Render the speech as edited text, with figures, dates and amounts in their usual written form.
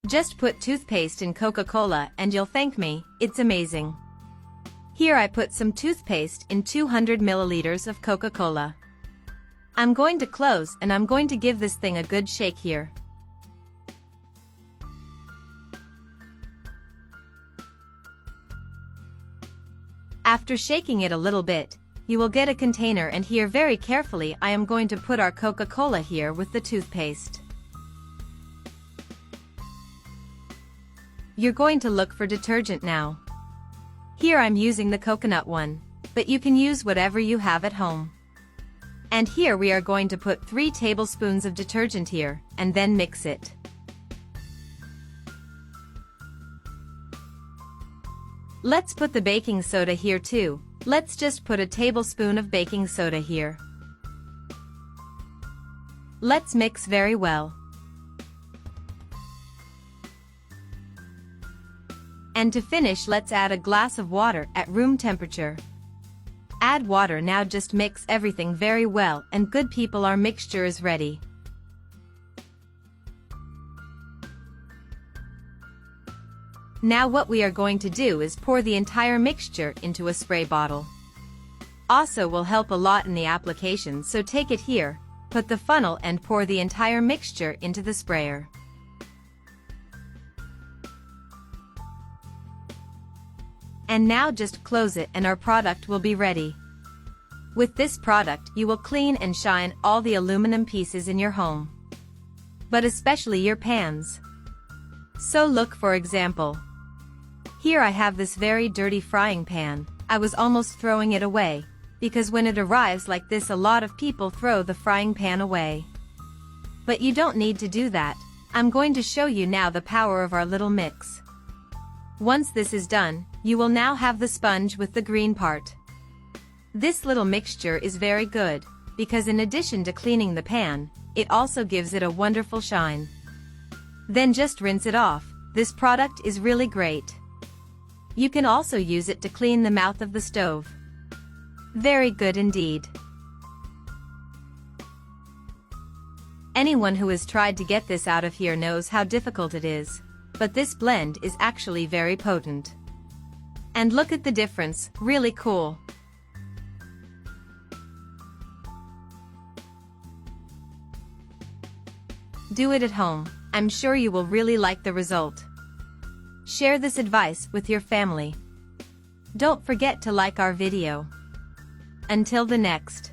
Just put toothpaste in Coca-Cola and you'll thank me, it's amazing. Here I put some toothpaste in 200 milliliters of Coca-Cola. I'm going to close and I'm going to give this thing a good shake here. After shaking it a little bit, you will get a container, and here very carefully I am going to put our Coca-Cola here with the toothpaste. You're going to look for detergent now. Here I'm using the coconut one, but you can use whatever you have at home. And here we are going to put 3 tablespoons of detergent here, and then mix it. Let's put the baking soda here too. Let's just put a tablespoon of baking soda here. Let's mix very well. And to finish, let's add a glass of water at room temperature. Add water now, just mix everything very well, and good people, our mixture is ready. Now what we are going to do is pour the entire mixture into a spray bottle. Also will help a lot in the application, so take it here, put the funnel and pour the entire mixture into the sprayer. And now just close it and our product will be ready. With this product you will clean and shine all the aluminum pieces in your home, but especially your pans. So look, for example, here I have this very dirty frying pan. I was almost throwing it away, because when it arrives like this a lot of people throw the frying pan away. But you don't need to do that. I'm going to show you now the power of our little mix. Once this is done, you will now have the sponge with the green part. This little mixture is very good, because in addition to cleaning the pan, it also gives it a wonderful shine. Then just rinse it off. This product is really great. You can also use it to clean the mouth of the stove. Very good indeed. Anyone who has tried to get this out of here knows how difficult it is, but this blend is actually very potent. And look at the difference, really cool. Do it at home. I'm sure you will really like the result. Share this advice with your family. Don't forget to like our video. Until the next.